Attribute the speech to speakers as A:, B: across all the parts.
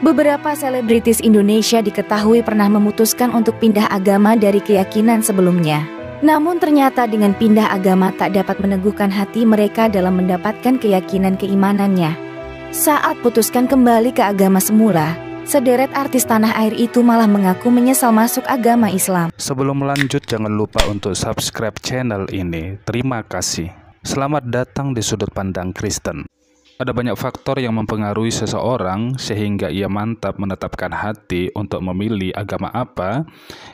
A: Beberapa selebritis Indonesia diketahui pernah memutuskan untuk pindah agama dari keyakinan sebelumnya. Namun ternyata dengan pindah agama tak dapat meneguhkan hati mereka dalam mendapatkan keyakinan keimanannya. Saat putuskan kembali ke agama semula, sederet artis tanah air itu malah mengaku menyesal masuk agama Islam.
B: Sebelum lanjut, jangan lupa untuk subscribe channel ini. Terima kasih. Selamat datang di Sudut Pandang Kristen. Ada banyak faktor yang mempengaruhi seseorang sehingga ia mantap menetapkan hati untuk memilih agama apa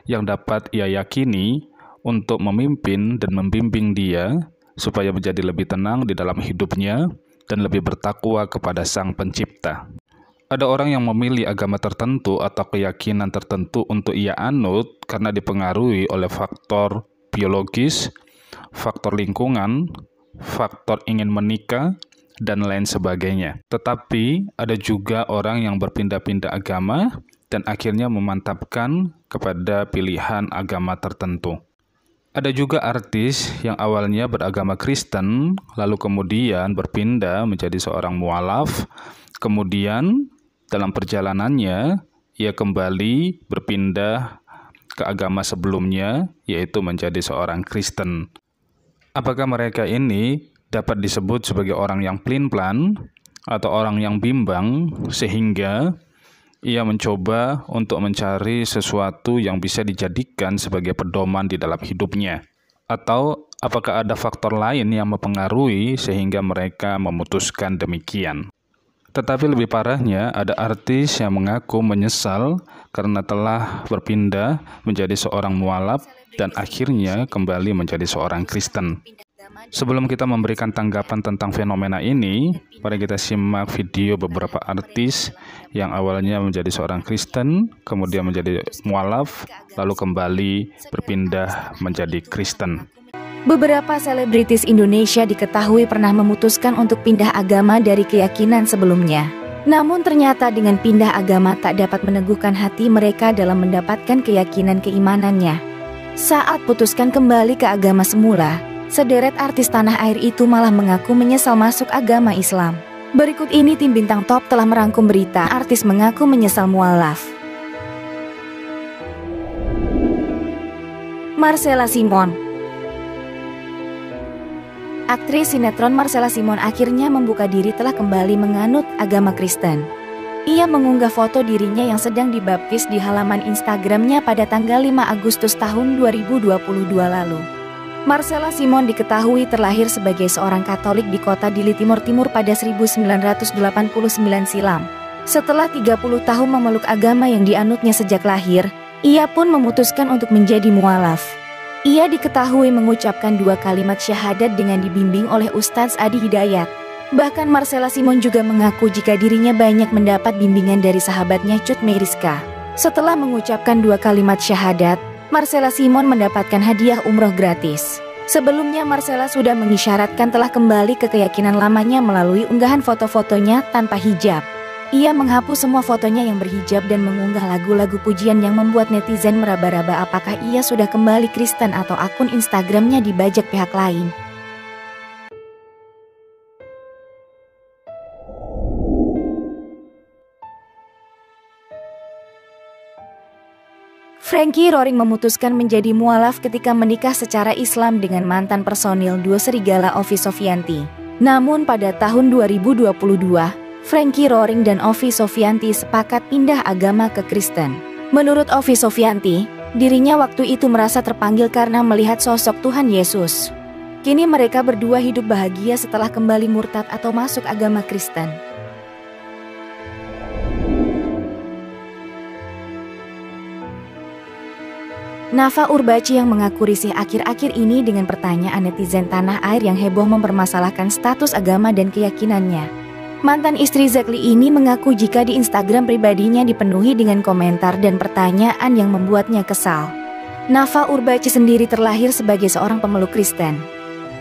B: yang dapat ia yakini untuk memimpin dan membimbing dia supaya menjadi lebih tenang di dalam hidupnya dan lebih bertakwa kepada Sang Pencipta. Ada orang yang memilih agama tertentu atau keyakinan tertentu untuk ia anut karena dipengaruhi oleh faktor biologis, faktor lingkungan, faktor ingin menikah, dan lain sebagainya. Tetapi ada juga orang yang berpindah-pindah agama dan akhirnya memantapkan kepada pilihan agama tertentu. Ada juga artis yang awalnya beragama Kristen, lalu kemudian berpindah menjadi seorang mualaf, kemudian dalam perjalanannya ia kembali berpindah ke agama sebelumnya, yaitu menjadi seorang Kristen. Apakah mereka ini dapat disebut sebagai orang yang pelin-pelan atau orang yang bimbang sehingga ia mencoba untuk mencari sesuatu yang bisa dijadikan sebagai pedoman di dalam hidupnya? Atau apakah ada faktor lain yang mempengaruhi sehingga mereka memutuskan demikian? Tetapi lebih parahnya, ada artis yang mengaku menyesal karena telah berpindah menjadi seorang mualaf dan akhirnya kembali menjadi seorang Kristen. Sebelum kita memberikan tanggapan tentang fenomena ini, mari kita simak video beberapa artis yang awalnya menjadi seorang Kristen, kemudian menjadi mualaf, lalu kembali berpindah menjadi Kristen.
A: Beberapa selebritis Indonesia diketahui pernah memutuskan untuk pindah agama dari keyakinan sebelumnya. Namun ternyata dengan pindah agama tak dapat meneguhkan hati mereka dalam mendapatkan keyakinan keimanannya. Saat putuskan kembali ke agama semula, sederet artis tanah air itu malah mengaku menyesal masuk agama Islam. Berikut ini tim Bintang Top telah merangkum berita artis mengaku menyesal mualaf. Marcella Simon. Aktris sinetron Marcella Simon akhirnya membuka diri telah kembali menganut agama Kristen. Ia mengunggah foto dirinya yang sedang dibaptis di halaman Instagramnya pada tanggal 5 Agustus tahun 2022 lalu. Marcella Simon diketahui terlahir sebagai seorang Katolik di kota Dili Timur pada 1989 silam. Setelah 30 tahun memeluk agama yang dianutnya sejak lahir, ia pun memutuskan untuk menjadi mualaf. Ia diketahui mengucapkan 2 kalimat syahadat dengan dibimbing oleh Ustadz Adi Hidayat. Bahkan Marcella Simon juga mengaku jika dirinya banyak mendapat bimbingan dari sahabatnya Cut Meyriska. Setelah mengucapkan 2 kalimat syahadat, Marcella Simon mendapatkan hadiah umroh gratis. Sebelumnya Marcella sudah mengisyaratkan telah kembali ke keyakinan lamanya melalui unggahan foto-fotonya tanpa hijab. Ia menghapus semua fotonya yang berhijab dan mengunggah lagu-lagu pujian yang membuat netizen meraba-raba apakah ia sudah kembali Kristen atau akun Instagramnya dibajak pihak lain. Frankie Roaring memutuskan menjadi mualaf ketika menikah secara Islam dengan mantan personil duo Serigala Ovi Sofianti. Namun pada tahun 2022, Frankie Roaring dan Ovi Sofianti sepakat pindah agama ke Kristen. Menurut Ovi Sofianti, dirinya waktu itu merasa terpanggil karena melihat sosok Tuhan Yesus. Kini mereka berdua hidup bahagia setelah kembali murtad atau masuk agama Kristen. Nafa Urbach yang mengaku risih akhir-akhir ini dengan pertanyaan netizen tanah air yang heboh mempermasalahkan status agama dan keyakinannya. Mantan istri Zakli ini mengaku jika di Instagram pribadinya dipenuhi dengan komentar dan pertanyaan yang membuatnya kesal. Nafa Urbach sendiri terlahir sebagai seorang pemeluk Kristen.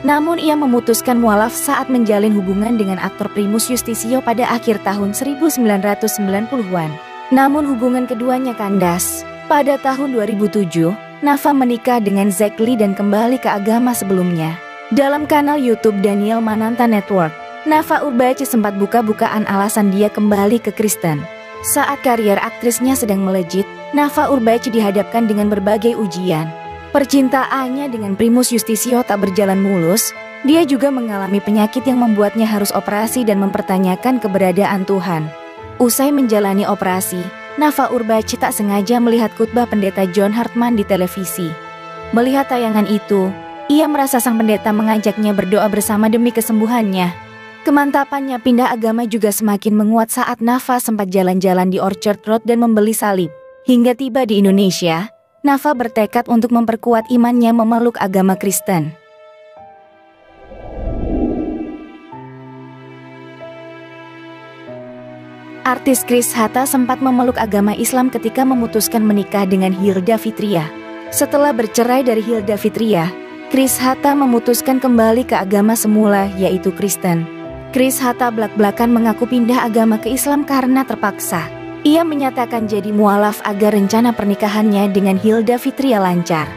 A: Namun ia memutuskan mualaf saat menjalin hubungan dengan aktor Primus Yustisio pada akhir tahun 1990-an. Namun hubungan keduanya kandas. Pada tahun 2007, Nafa menikah dengan Zakli dan kembali ke agama sebelumnya. Dalam kanal YouTube Daniel Mananta Network, Nafa Urbach sempat buka-bukaan alasan dia kembali ke Kristen. Saat karier aktrisnya sedang melejit, Nafa Urbach dihadapkan dengan berbagai ujian. Percintaannya dengan Primus Yustisio tak berjalan mulus. Dia juga mengalami penyakit yang membuatnya harus operasi dan mempertanyakan keberadaan Tuhan. Usai menjalani operasi, Nafa Urbach tak sengaja melihat khotbah pendeta John Hartman di televisi. Melihat tayangan itu, ia merasa sang pendeta mengajaknya berdoa bersama demi kesembuhannya. Kemantapannya pindah agama juga semakin menguat saat Nafa sempat jalan-jalan di Orchard Road dan membeli salib. Hingga tiba di Indonesia, Nafa bertekad untuk memperkuat imannya memeluk agama Kristen. Artis Chris Hatta sempat memeluk agama Islam ketika memutuskan menikah dengan Hilda Fitria. Setelah bercerai dari Hilda Fitria, Chris Hatta memutuskan kembali ke agama semula, yaitu Kristen. Chris Hatta belak-belakan mengaku pindah agama ke Islam karena terpaksa. Ia menyatakan jadi mualaf agar rencana pernikahannya dengan Hilda Fitria lancar.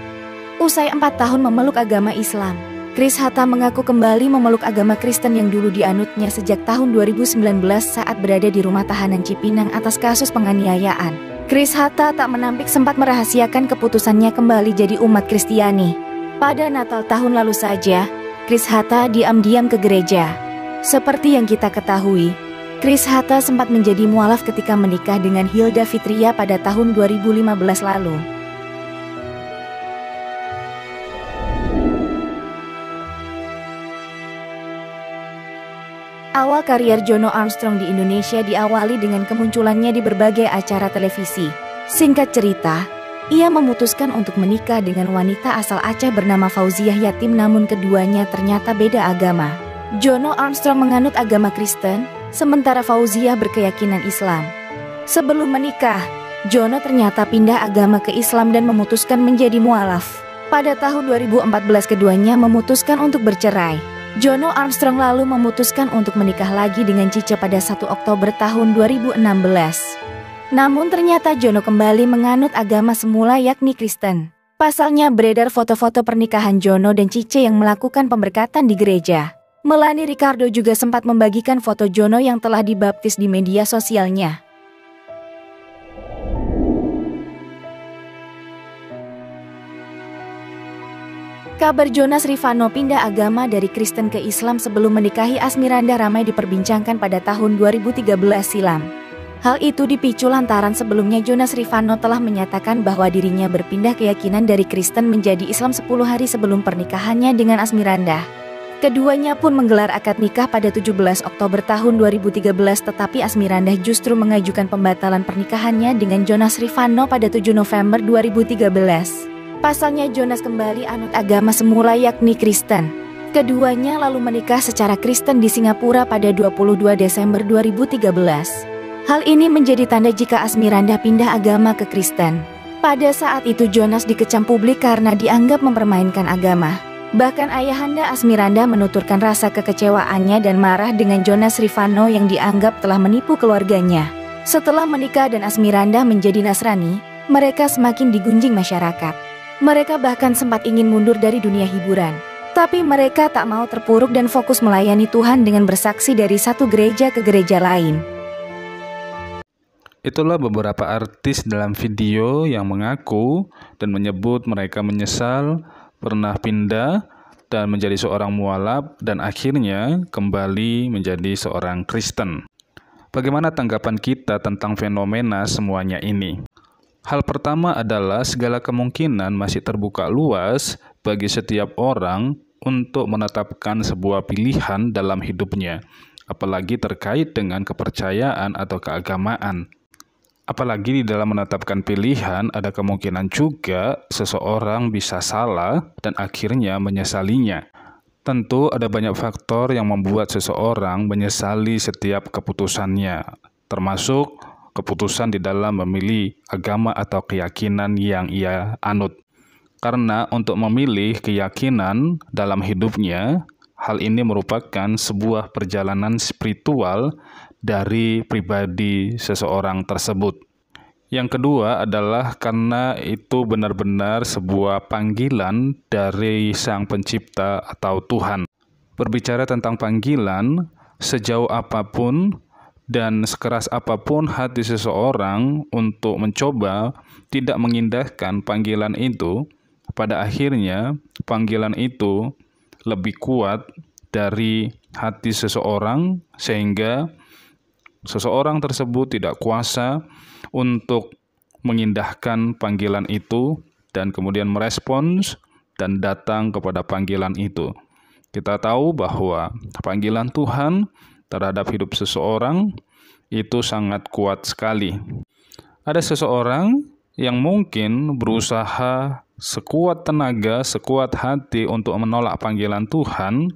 A: Usai 4 tahun memeluk agama Islam, Chris Hatta mengaku kembali memeluk agama Kristen yang dulu dianutnya sejak tahun 2019 saat berada di rumah tahanan Cipinang atas kasus penganiayaan. Chris Hatta tak menampik sempat merahasiakan keputusannya kembali jadi umat Kristiani. Pada Natal tahun lalu saja, Chris Hatta diam-diam ke gereja. Seperti yang kita ketahui, Chris Hatta sempat menjadi mualaf ketika menikah dengan Hilda Fitria pada tahun 2015 lalu. Awal karier Jono Armstrong di Indonesia diawali dengan kemunculannya di berbagai acara televisi. Singkat cerita, ia memutuskan untuk menikah dengan wanita asal Aceh bernama Fauziah Yatim, namun keduanya ternyata beda agama. Jono Armstrong menganut agama Kristen, sementara Fauziah berkeyakinan Islam. Sebelum menikah, Jono ternyata pindah agama ke Islam dan memutuskan menjadi mualaf. Pada tahun 2014 keduanya memutuskan untuk bercerai. Jono Armstrong lalu memutuskan untuk menikah lagi dengan Cice pada 1 Oktober tahun 2016. Namun ternyata Jono kembali menganut agama semula yakni Kristen. Pasalnya beredar foto-foto pernikahan Jono dan Cice yang melakukan pemberkatan di gereja. Melanie Ricardo juga sempat membagikan foto Jono yang telah dibaptis di media sosialnya. Kabar Jonas Rifano pindah agama dari Kristen ke Islam sebelum menikahi Asmiranda ramai diperbincangkan pada tahun 2013 silam. Hal itu dipicu lantaran sebelumnya Jonas Rifano telah menyatakan bahwa dirinya berpindah keyakinan dari Kristen menjadi Islam 10 hari sebelum pernikahannya dengan Asmiranda. Keduanya pun menggelar akad nikah pada 17 Oktober tahun 2013, tetapi Asmiranda justru mengajukan pembatalan pernikahannya dengan Jonas Rifano pada 7 November 2013. Pasalnya Jonas kembali anut agama semula yakni Kristen. Keduanya lalu menikah secara Kristen di Singapura pada 22 Desember 2013. Hal ini menjadi tanda jika Asmiranda pindah agama ke Kristen. Pada saat itu Jonas dikecam publik karena dianggap mempermainkan agama. Bahkan ayahanda Asmiranda menuturkan rasa kekecewaannya dan marah dengan Jonas Rifano yang dianggap telah menipu keluarganya. Setelah menikah dan Asmiranda menjadi Nasrani, mereka semakin digunjing masyarakat. Mereka bahkan sempat ingin mundur dari dunia hiburan. Tapi mereka tak mau terpuruk dan fokus melayani Tuhan dengan bersaksi dari satu gereja ke gereja lain.
B: Itulah beberapa artis dalam video yang mengaku dan menyebut mereka menyesal pernah pindah dan menjadi seorang mualaf dan akhirnya kembali menjadi seorang Kristen. Bagaimana tanggapan kita tentang fenomena semuanya ini? Hal pertama adalah segala kemungkinan masih terbuka luas bagi setiap orang untuk menetapkan sebuah pilihan dalam hidupnya, apalagi terkait dengan kepercayaan atau keagamaan. Apalagi di dalam menetapkan pilihan ada kemungkinan juga seseorang bisa salah dan akhirnya menyesalinya. Tentu ada banyak faktor yang membuat seseorang menyesali setiap keputusannya, termasuk keputusan di dalam memilih agama atau keyakinan yang ia anut. Karena untuk memilih keyakinan dalam hidupnya, hal ini merupakan sebuah perjalanan spiritual dari pribadi seseorang tersebut. Yang kedua adalah karena itu benar-benar sebuah panggilan dari Sang Pencipta atau Tuhan. Berbicara tentang panggilan, sejauh apapun Dan sekeras apapun hati seseorang untuk mencoba tidak mengindahkan panggilan itu, pada akhirnya panggilan itu lebih kuat dari hati seseorang, sehingga seseorang tersebut tidak kuasa untuk mengindahkan panggilan itu dan kemudian merespons dan datang kepada panggilan itu. Kita tahu bahwa panggilan Tuhan terhadap hidup seseorang itu sangat kuat sekali. Ada seseorang yang mungkin berusaha sekuat tenaga, sekuat hati untuk menolak panggilan Tuhan,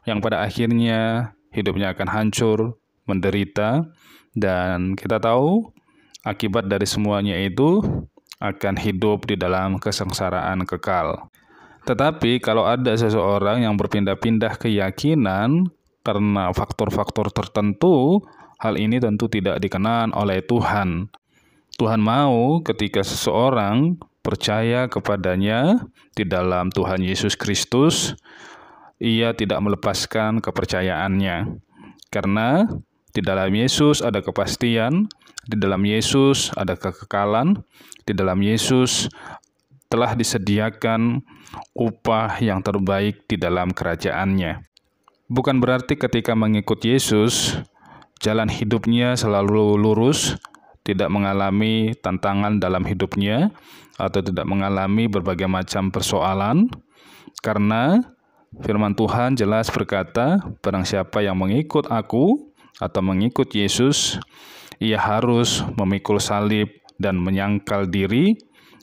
B: yang pada akhirnya hidupnya akan hancur, menderita, dan kita tahu akibat dari semuanya itu akan hidup di dalam kesengsaraan kekal. Tetapi kalau ada seseorang yang berpindah-pindah keyakinan karena faktor-faktor tertentu, hal ini tentu tidak dikenan oleh Tuhan. Tuhan mau ketika seseorang percaya kepadanya di dalam Tuhan Yesus Kristus, ia tidak melepaskan kepercayaannya. Karena di dalam Yesus ada kepastian, di dalam Yesus ada kekekalan, di dalam Yesus telah disediakan upah yang terbaik di dalam kerajaan-Nya. Bukan berarti ketika mengikut Yesus, jalan hidupnya selalu lurus, tidak mengalami tantangan dalam hidupnya, atau tidak mengalami berbagai macam persoalan, karena firman Tuhan jelas berkata, barang siapa yang mengikut aku, atau mengikut Yesus, ia harus memikul salib dan menyangkal diri,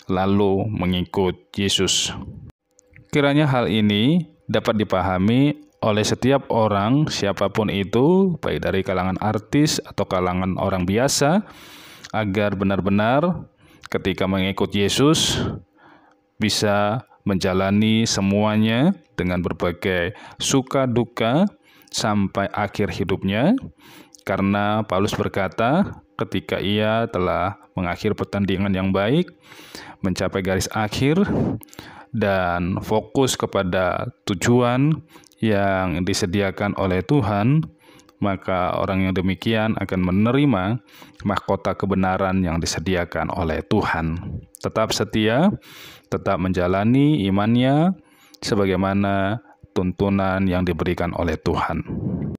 B: lalu mengikut Yesus. Kiranya hal ini dapat dipahami oleh setiap orang, siapapun itu, baik dari kalangan artis atau kalangan orang biasa, agar benar-benar ketika mengikut Yesus bisa menjalani semuanya dengan berbagai suka duka sampai akhir hidupnya. Karena Paulus berkata, ketika ia telah mengakhiri pertandingan yang baik, mencapai garis akhir, dan fokus kepada tujuan yang disediakan oleh Tuhan, maka orang yang demikian akan menerima mahkota kebenaran yang disediakan oleh Tuhan. Tetap setia, tetap menjalani imannya sebagaimana tuntunan yang diberikan oleh Tuhan.